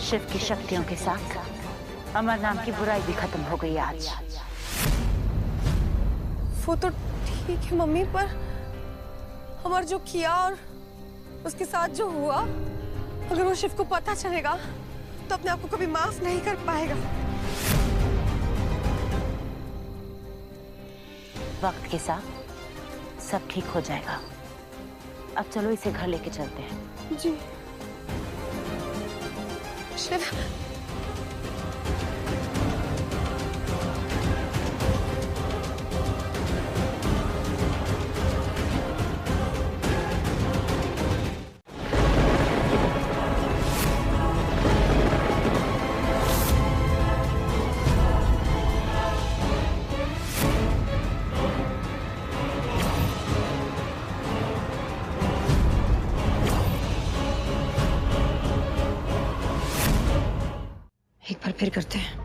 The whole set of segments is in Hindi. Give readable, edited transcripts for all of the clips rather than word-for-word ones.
शिव की शक्तियों के साथ अमर नाम की बुराई भी खत्म हो गई आज। वो तो ठीक है मम्मी, पर अमर जो किया और उसके साथ जो हुआ, अगर वो शिव को पता चलेगा तो अपने आप को कभी माफ नहीं कर पाएगा। वक्त के साथ सब ठीक हो जाएगा। अब चलो इसे घर लेके चलते हैं। जी शिव, एक बार फिर करते हैं।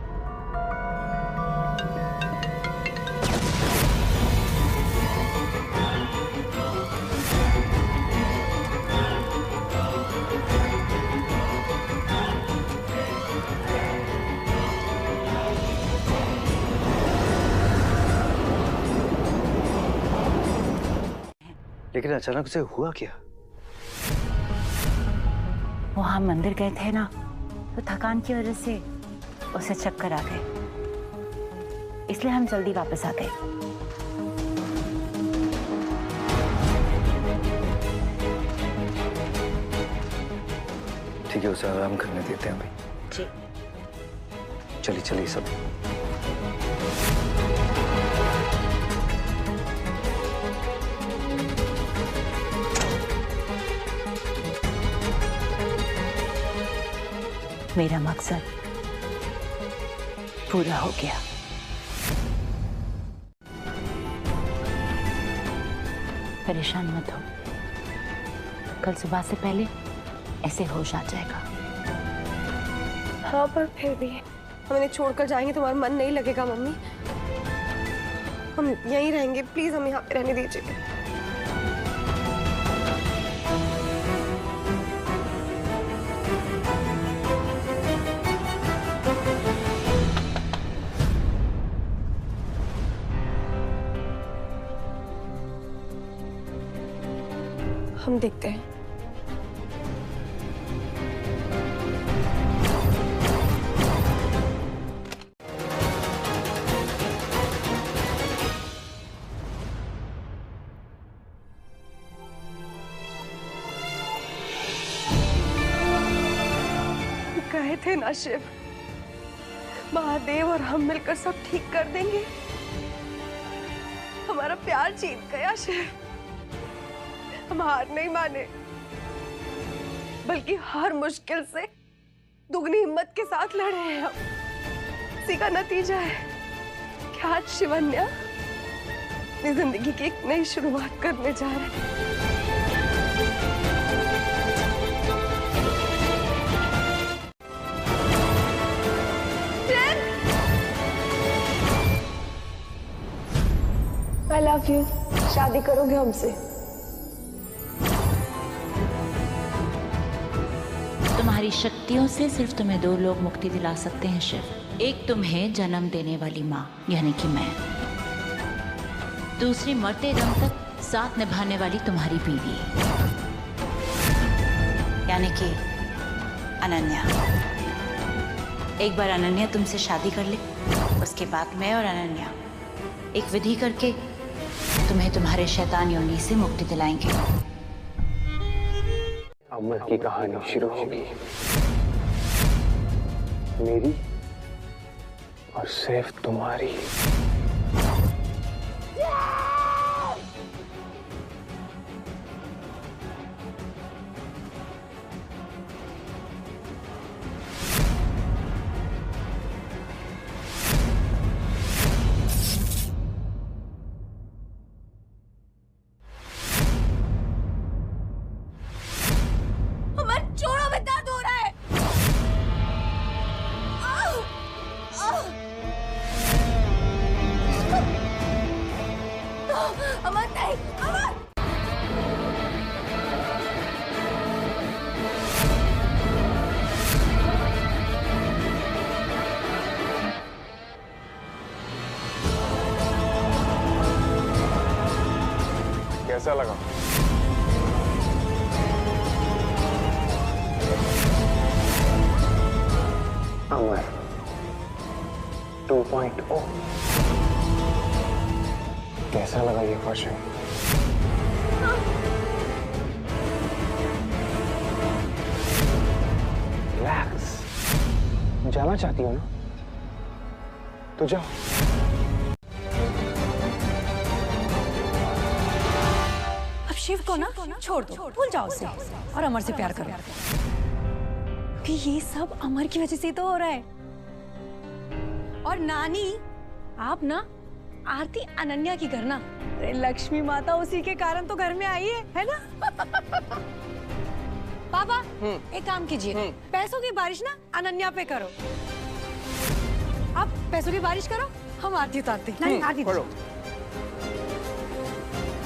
लेकिन अचानक से हुआ क्या? वहां मंदिर गए थे ना, तो थकान की वजह से उसे चक्कर आ गए, इसलिए हम जल्दी वापस आ गए। ठीक है, उसे आराम करने देते हैं अभी। जी चलिए चलिए सब। मेरा मकसद पूरा हो गया। परेशान मत हो, कल सुबह से पहले ऐसे होश आ जाएगा। हाँ, पर फिर भी हम इन्हें छोड़कर जाएंगे तो हमारा मन नहीं लगेगा मम्मी। हम यहीं रहेंगे, प्लीज हमें यहाँ पे रहने दीजिए। हम देखते हैं। कहे थे ना शिव, महादेव और हम मिलकर सब ठीक कर देंगे। हमारा प्यार जीत गया शिव। हम हार नहीं माने, बल्कि हर मुश्किल से दुगनी हिम्मत के साथ लड़े हैं हम। इसी का नतीजा है कि आज शिवन्या अपनी जिंदगी की एक नई शुरुआत करने जा रहे हैं। I love you। शादी करोगे हमसे? तुम्हारी शक्तियों से सिर्फ तुम्हें दो लोग मुक्ति दिला सकते हैं शिव। एक तुम्हें जन्म देने वाली माँ यानी कि मैं, दूसरी मरते दम तक साथ निभाने वाली तुम्हारी बीवी यानी कि अनन्या। एक बार अनन्या तुमसे शादी कर ले, उसके बाद मैं और अनन्या एक विधि करके तुम्हें तुम्हारे शैतान योनि से मुक्ति दिलाएंगे। अमर की कहानी शुरू होगी, मेरी और सिर्फ तुम्हारी। कैसा लगा? अमर 2.0 कैसा लगा ये फर्स्ट? रिलैक्स, जाना चाहती हो ना तो जाओ। अब शिव को ना छोड़ दो, भूल जाओ उसे और अमर से प्यार करो। कि ये सब अमर की वजह से तो हो रहा है। और नानी, आप ना आरती अनन्या की करना। अरे लक्ष्मी माता उसी के कारण तो घर में आई है ना? पापा एक काम कीजिए, पैसों की बारिश ना अनन्या पे करो। आप पैसों की बारिश करो, हम आरती उतारते हैं। नानी आरती करो।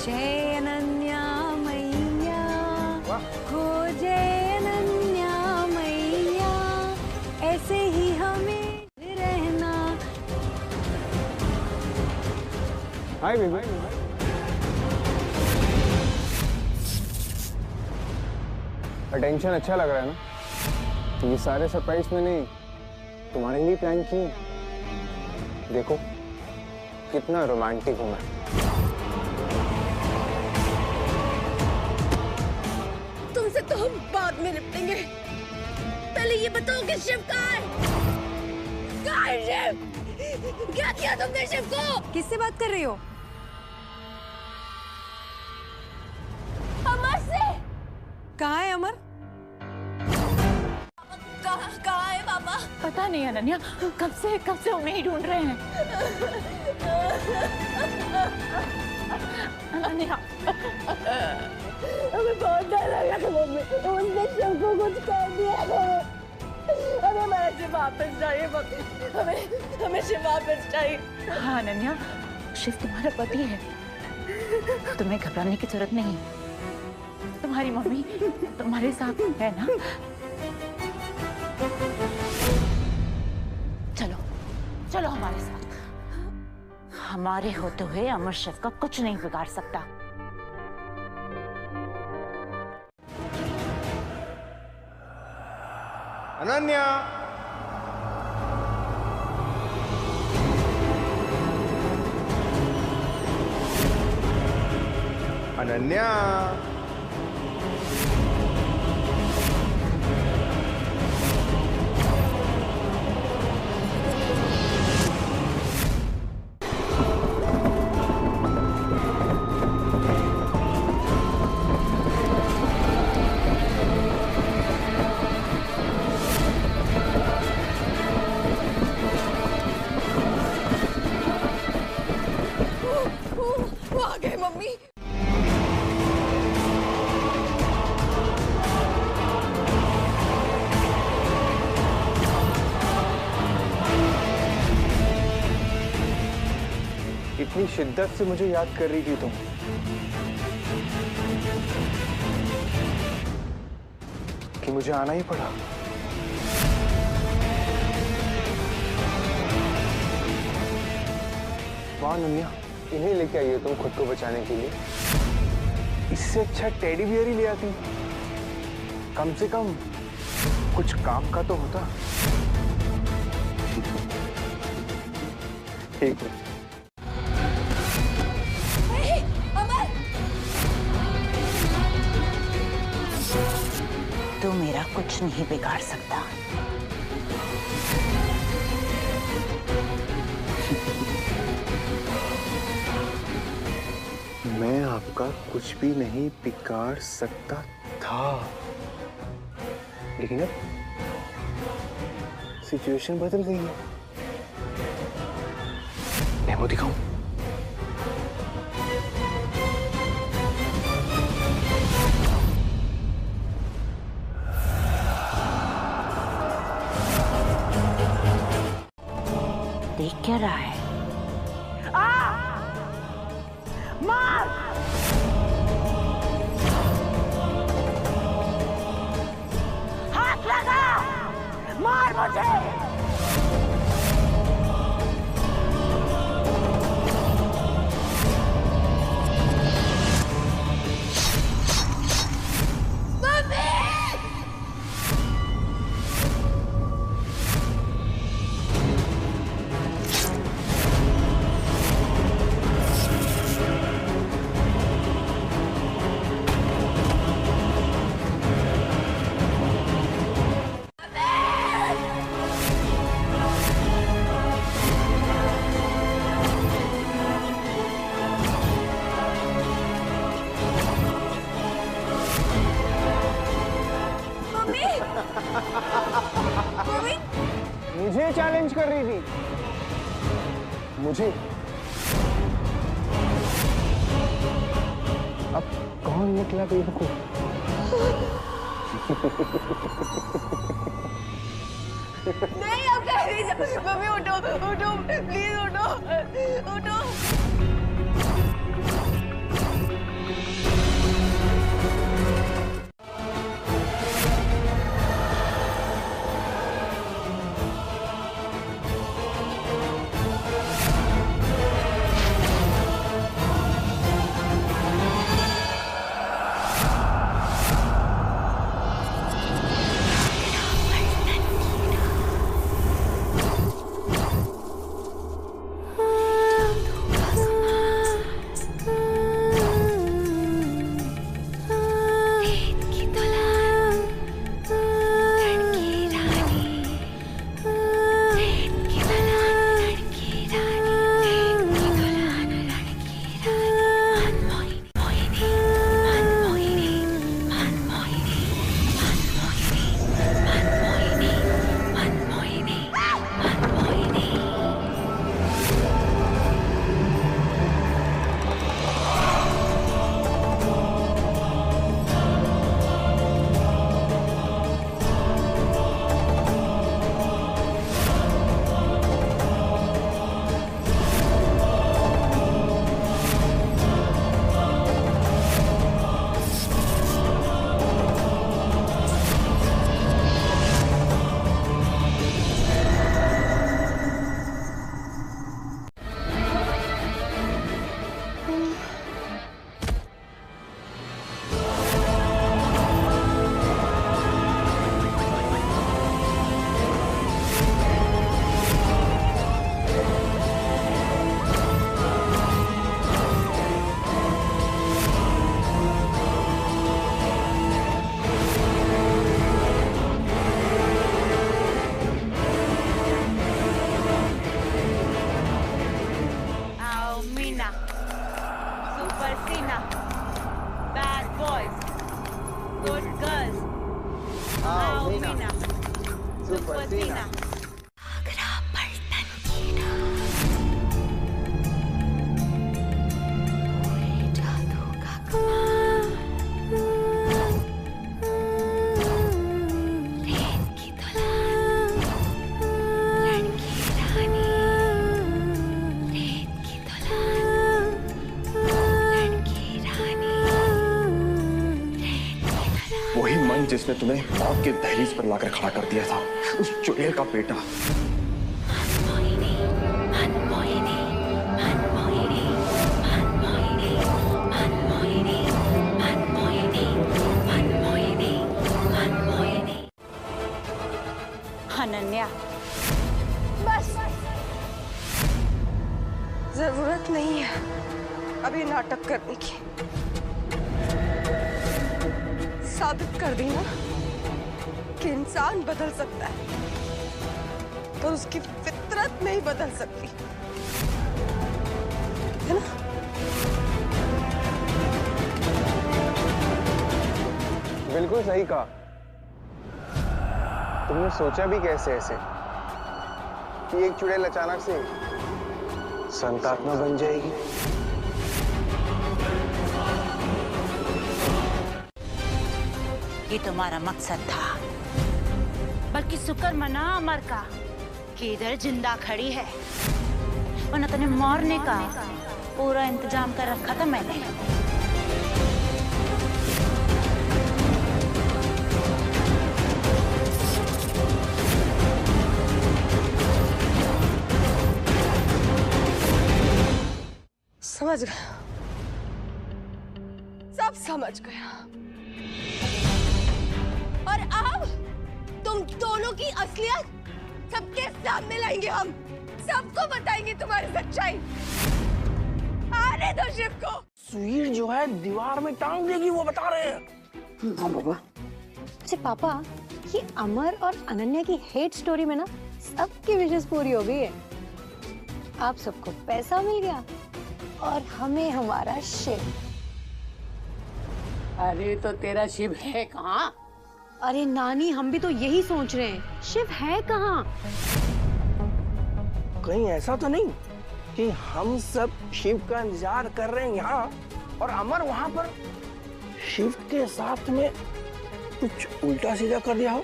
जय अनन्या मैया हो, जय अनन्या मैया, ऐसे ही हमें रहना। Hi baby. अटेंशन अच्छा लग रहा है ना? ये सारे सरप्राइज मैंने तुम्हारे लिए प्लान किए। देखो कितना रोमांटिक हूं मैं। तुमसे तो हम बाद में निपटेंगे, पहले ये बताओ कि शिव कहाँ है? कहाँ है शिव? क्या किया तुमने शिव को? किससे बात कर रही हो? अमर से। कहाँ है अमर? कहाँ है पापा? पता नहीं अनन्या, कब से उन्हें ही ढूंढ रहे हैं। अनन्या, हमें बहुत डर लग रहा था मम्मी, उसने शिव को कुछ कर दिया। हमें हमारा शिव वापस चाहिए मम्मी, हमें शिव वापस चाहिए। हाँ अनन्या, शिव तुम्हारा पति है, तुम्हें घबराने की जरूरत नहीं। तुम्हारी मम्मी तुम्हारे साथ है ना? चलो चलो हमारे साथ। हमारे होते हुए अमर शिव का कुछ नहीं बिगाड़ सकता। अनन्या, अनन्या, वो आ गए मम्मी। इतनी शिद्दत से मुझे याद कर रही थी तुम, कि मुझे आना ही पड़ा। वाह अनन्या, इन्हें लेके आई हो तुम खुद को बचाने के लिए। इससे अच्छा टेडी बियर ही ले आती, कम से कम कुछ काम का तो होता। ठीक है। तू मेरा कुछ नहीं बिगाड़ सकता। मैं आपका कुछ भी नहीं बिगाड़ सकता था, लेकिन अब सिचुएशन बदल गई है। डेमो दिखाऊं? देख क्या रहा है? हाथ लगा, मार मुझे। मुझे चैलेंज कर रही थी, मुझे। अब कौन निकला बेवकूफ? नहीं, अब कह रही है। मम्मी उठो, उठो, प्लीज उठो, उठो। जिसने तुम्हें मौत के दहलीज पर लाकर खड़ा कर दिया था, उस चुड़ैल का बेटा। अनन्या, बस जरूरत नहीं है अभी नाटक करने की। साबित कर दी ना कि इंसान बदल सकता है, तो उसकी फितरत नहीं बदल सकती, है ना? बिल्कुल सही कहा। तुमने सोचा भी कैसे ऐसे कि एक चुड़ैल अचानक से संतात्मा बन जाएगी? ये तुम्हारा मकसद था, बल्कि शुक्र मना अमर का कि इधर जिंदा खड़ी है, वरना तने मारने का पूरा इंतजाम कर रखा था मैंने। समझ गया, सब समझ गया। और अब तुम दोनों की असलियत सबके सामने लाएंगे, हम सबको बताएंगे तुम्हारी सच्चाई। आने दो शिव को। सुईर जो है दीवार में टांग देगी, वो बता रहे हैं। हाँ बाबा। अच्छा पापा, ये अमर और अनन्या की हेट स्टोरी में ना सबकी विशेष पूरी हो गई है। आप सबको पैसा मिल गया और हमें हमारा शिव। अरे तो तेरा शिव है कहाँ? अरे नानी, हम भी तो यही सोच रहे हैं, शिव है कहाँ? कहीं ऐसा तो नहीं कि हम सब शिव का इंतजार कर रहे हैं यहाँ और अमर वहां पर शिव के साथ में कुछ उल्टा सीधा कर दिया हो?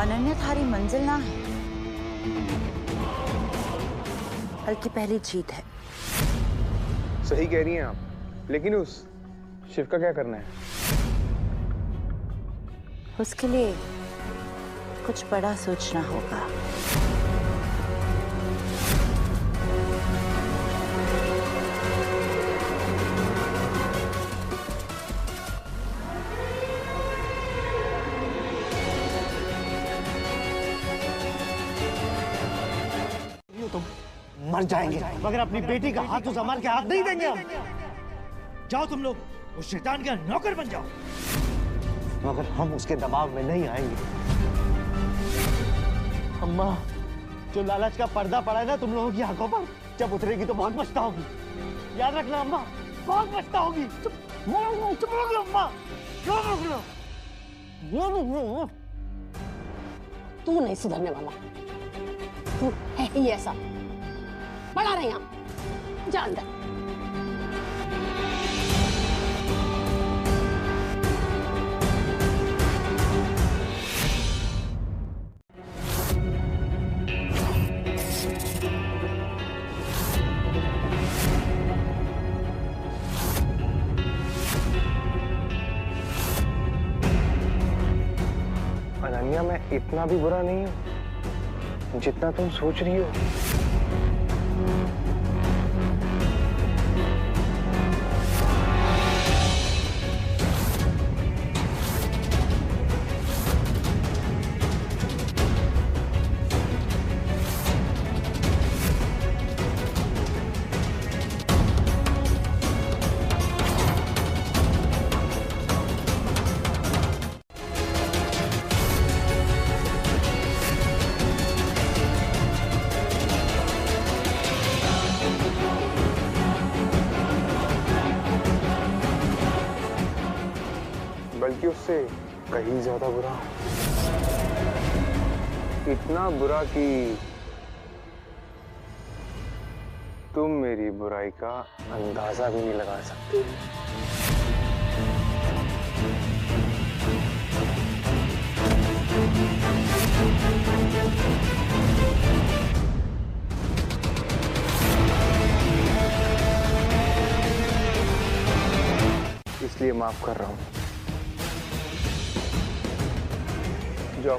अनन्या थारी मंजिल ना है, बल्कि पहली जीत है। सही कह रही हैं आप, लेकिन उस शिव का क्या करना है? उसके लिए कुछ बड़ा सोचना होगा। तुम मर जाएंगे मगर अपनी बेटी का हाथ उस अमर के हाथ नहीं देंगे हम। जाओ तुम लोग उस शैतान का नौकर बन जाओ, मगर हम उसके दबाव में नहीं आएंगे। अम्मा, जो लालच का पर्दा पड़ा है ना तुम लोगों की आंखों पर, जब उतरेगी तो बहुत पछताओगी। याद रखना अम्मा, बहुत पछताओगी। चुप रहो अम्मा, चुप रहो। तू नहीं सुधरने वाला, तू है ही ऐसा। बड़ा रहे यहाँ, जा अंदर। अनन्या, मैं इतना भी बुरा नहीं हूँ जितना तुम सोच रही हो। बल्कि उससे कहीं ज्यादा बुरा, इतना बुरा कि तुम मेरी बुराई का अंदाजा भी नहीं लगा सकते। इसलिए माफ कर रहा हूं। जाओ,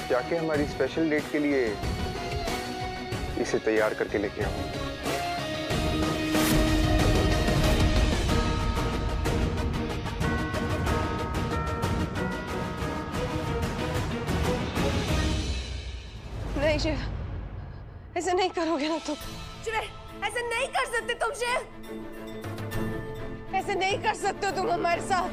जाके हमारी स्पेशल डेट के लिए इसे तैयार करके लेके आओ। नहीं शिव, ऐसे नहीं करोगे ना तुम। शिव, ऐसे नहीं कर सकते तुम शिव, ऐसे नहीं कर सकते हो तुम हमारे साथ।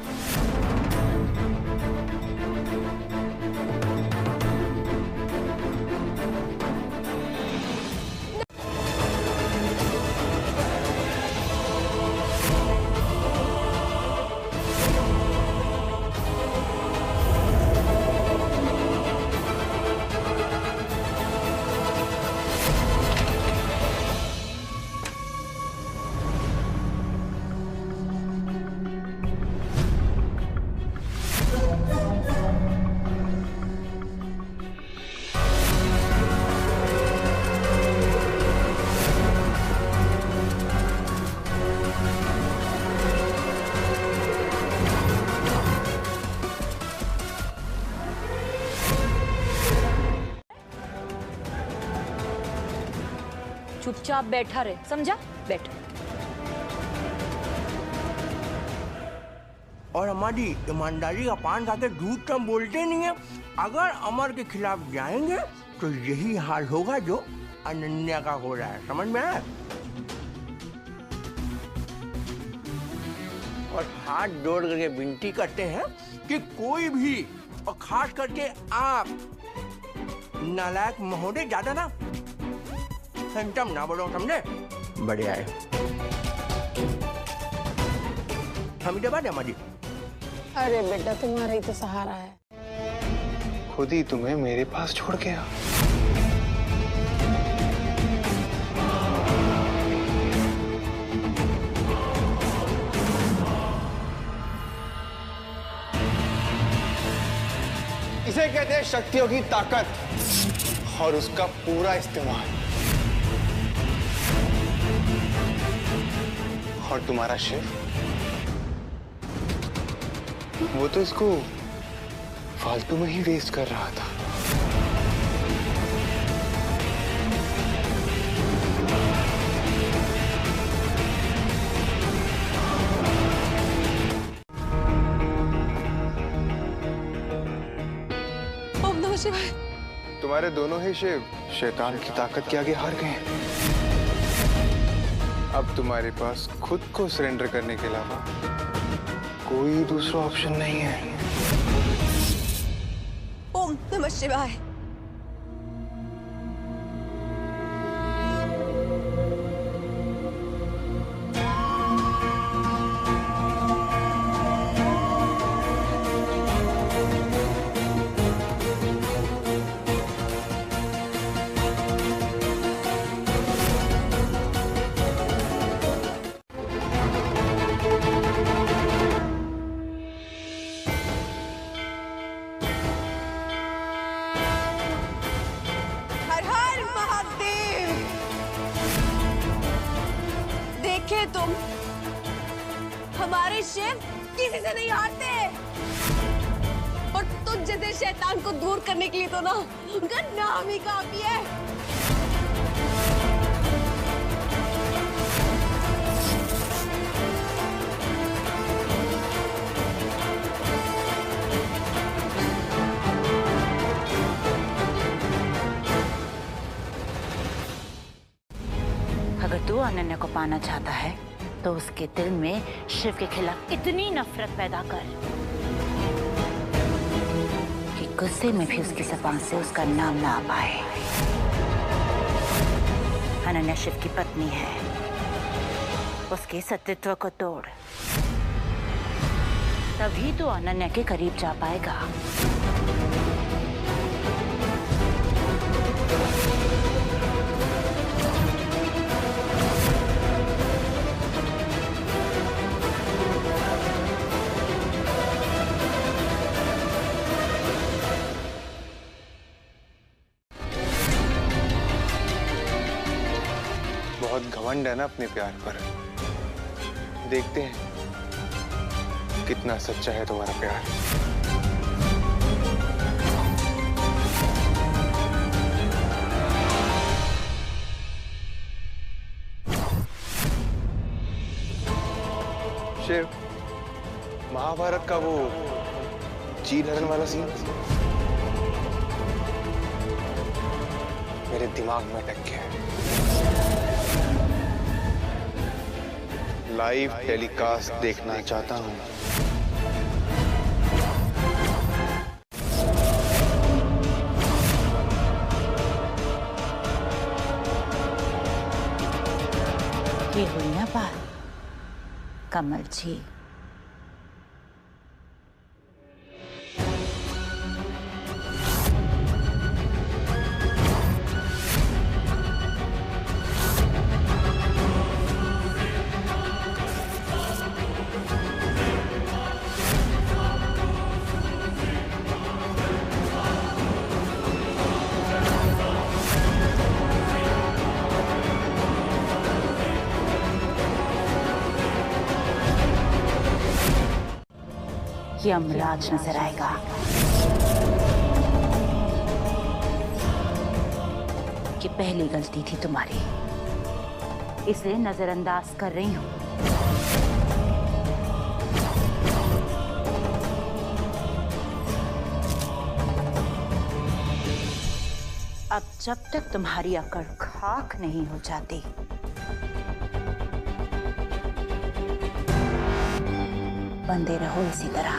चुपचाप बैठा रहे, समझा? बैठ। और हमारी ईमानदारी का पान खाते झूठ तो हम बोलते नहीं है। अगर अमर के खिलाफ जाएंगे तो यही हाल होगा जो अनन्या का हो रहा है, समझ में आया? और हाथ जोड़ करके विनती करते हैं कि कोई भी, और खास करके आप नालायक महोदय, ज्यादा ना फैंटम ना बोलो, समझे? बढ़िया है। हमीदाबाद है हमारी। अरे बेटा तुम्हारा ही तो सहारा है। खुद ही तुम्हें मेरे पास छोड़ के आ। इसे कहते हैं शक्तियों की ताकत और उसका पूरा इस्तेमाल। और तुम्हारा शिव, वो तो इसको फालतू में ही वेस्ट कर रहा था। ओम नमः शिवाय। तुम्हारे दोनों ही शिव शैतान की ताकत के आगे हार गए। अब तुम्हारे पास खुद को सरेंडर करने के अलावा कोई दूसरा ऑप्शन नहीं है। ओम नमः शिवाय। तुम हमारे शिव किसी से नहीं हारते। और तुझ जैसे शैतान को दूर करने के लिए तो ना उनका नाम ही काफी है। अगर तू अनन्या को पाना चाहता है तो उसके दिल में शिव के खिलाफ इतनी नफरत पैदा कर कि गुस्से में भी उसकी जुबान से उसका नाम ना आ पाए। अनन्या शिव की पत्नी है, उसके सतीत्व को तोड़, तभी तो अनन्या के करीब जा पाएगा। बहुत घमंड है ना अपने प्यार पर। देखते हैं कितना सच्चा है तुम्हारा प्यार। शिव, महाभारत का वो चील हरण वाला सीन मेरे दिमाग में अटक गया है। लाइव टेलीकास्ट देखना चाहता हूं। ये हुई ना बात कमल जी। यमराज नजर आएगा। ये पहली गलती थी तुम्हारी, इसलिए नजरअंदाज कर रही हूं। अब जब तक तुम्हारी अकड़ खाक नहीं हो जाती, बंदे रहो इसी तरह।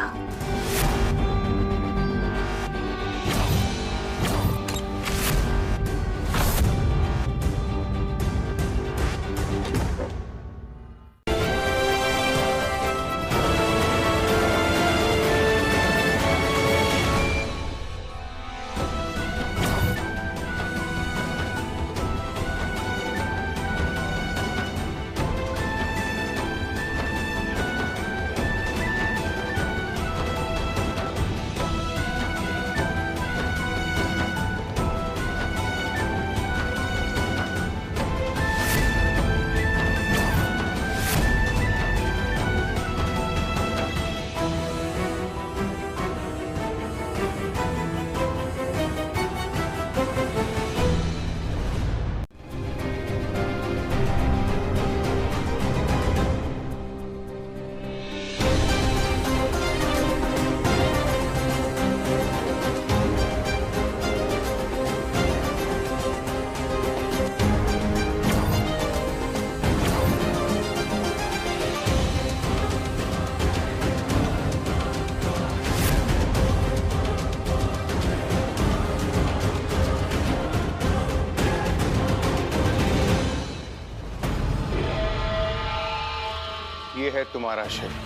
है तुम्हारा शेफ।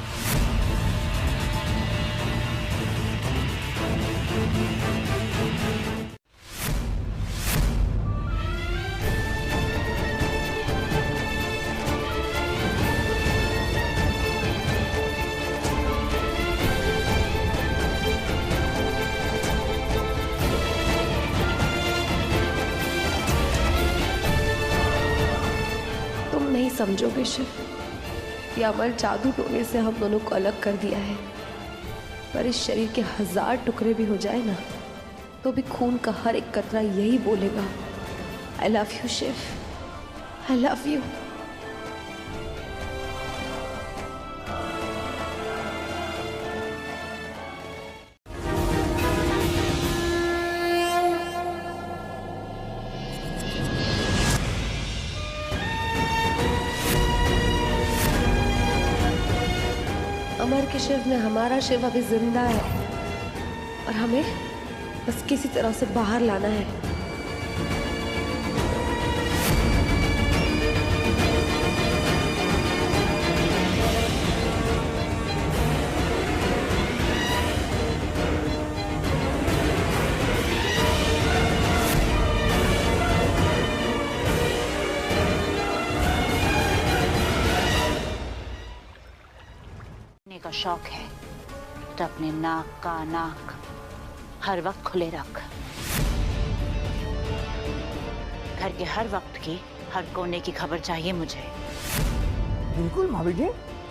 तुम नहीं समझोगे शिव, ये अमर जादू टोने से हम दोनों को अलग कर दिया है। पर इस शरीर के 1000 टुकड़े भी हो जाए ना, तो भी खून का हर एक कतरा यही बोलेगा, I love you Shiv, I love you. Amar के शिव में हमारा शिव अभी जिंदा है और हमें बस किसी तरह से बाहर लाना है। का शौक है तो अपने नाक का नाक हर वक्त खुले रख। घर के हर वक्त की, हर कोने की खबर चाहिए मुझे। बिल्कुल भाभी जी,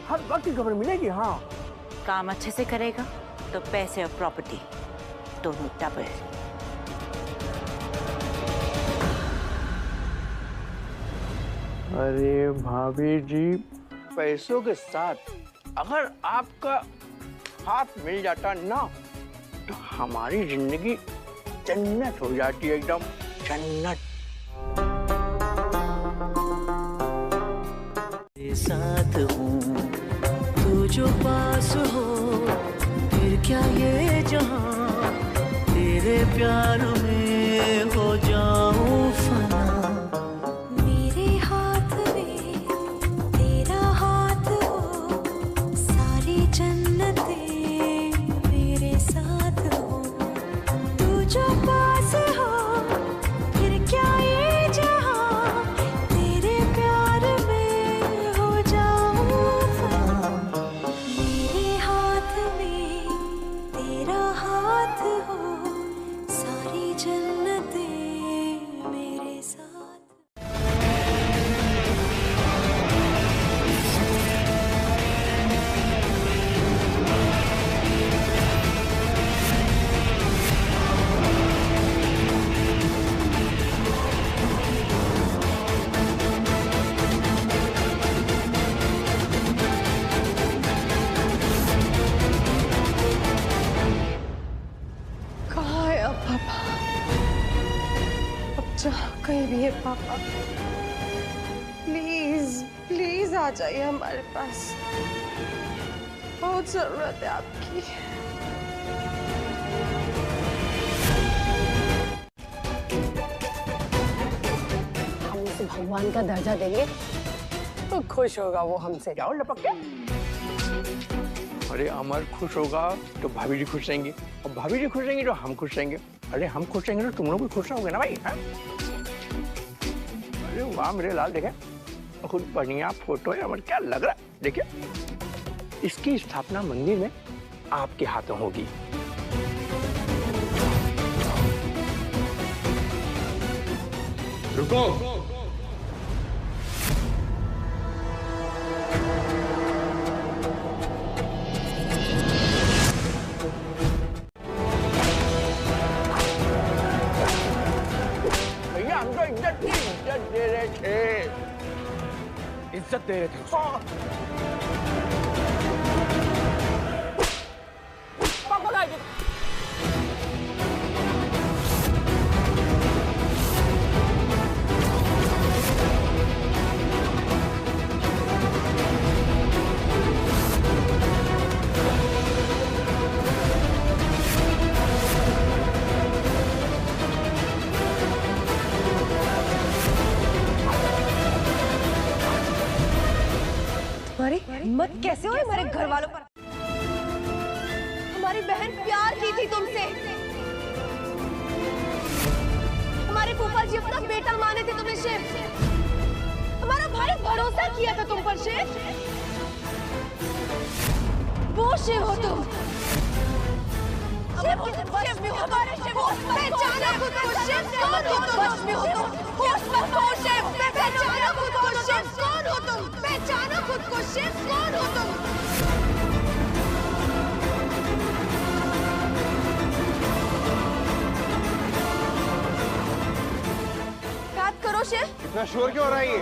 हर वक्त की खबर मिलेगी। हाँ, काम अच्छे से करेगा तो पैसे और प्रॉपर्टी दोनों डबल। अरे भाभी जी, पैसों के साथ अगर आपका हाथ मिल जाता ना, तो हमारी जिंदगी जन्नत हो जाती है, एकदम जन्नत। तेरे साथ हूँ, तू जो पास हो, फिर क्या ये जहां तेरे प्यार में हो जाऊं फना। मेरे हाथ में तेरा हाथ हो, सारी जन्नतें मेरे साथ हो, तू जो पास हो, फिर क्या ये जहां तेरे प्यार में हो जाऊं फना। मेरे हाथ में तेरा हाथ हो, सारी जन्नतें मेरे साथ। कहाँ है अब पापा? अब जहाँ कहीं भी है पापा, प्लीज प्लीज आ जाइए हमारे पास, बहुत जरूरत है आपकी। हम उसे भगवान का दर्जा देंगे तो खुश होगा वो हमसे। जाओ लपक के। अरे अमर खुश होगा तो भाभी जी खुश रहेंगी, और भाभी जी खुश रहेंगी तो हम खुश रहेंगे। अरे हम खुश रहेंगे तो तुम लोग भी खुश रहोगे ना भाई। हा? अरे वाह मेरे लाल, देखे खुद बढ़िया फोटो है अमर, क्या लग रहा है। देखिए, इसकी स्थापना मंदिर में आपके हाथों होगी। रुको, भैया हम तो इज्जत दे रहे थे। इज्जत दे रहे थे। हाँ। पापा का इज्जत। हिम्मत कैसे हुई हमारे घर वालों पर? हमारी बहन प्यार की थी तुमसे, हमारे फूफा जी अपना बेटा माने थे तुम्हें शिव, हमारा भाई भरोसा किया था तुम पर शिव, वो शिव हो तुम। शिव में हो हमारे शिव, पहचाना खुद को शिव, कौन हो तुम? होश में हो तुम, होश में हो शिव, पहचाना खुद को शिव, कौन हो तुम? पहचाना खुद को शिव, कौन हो तुम? बात करो शिव। इतना शोर क्यों हो रहा है ये?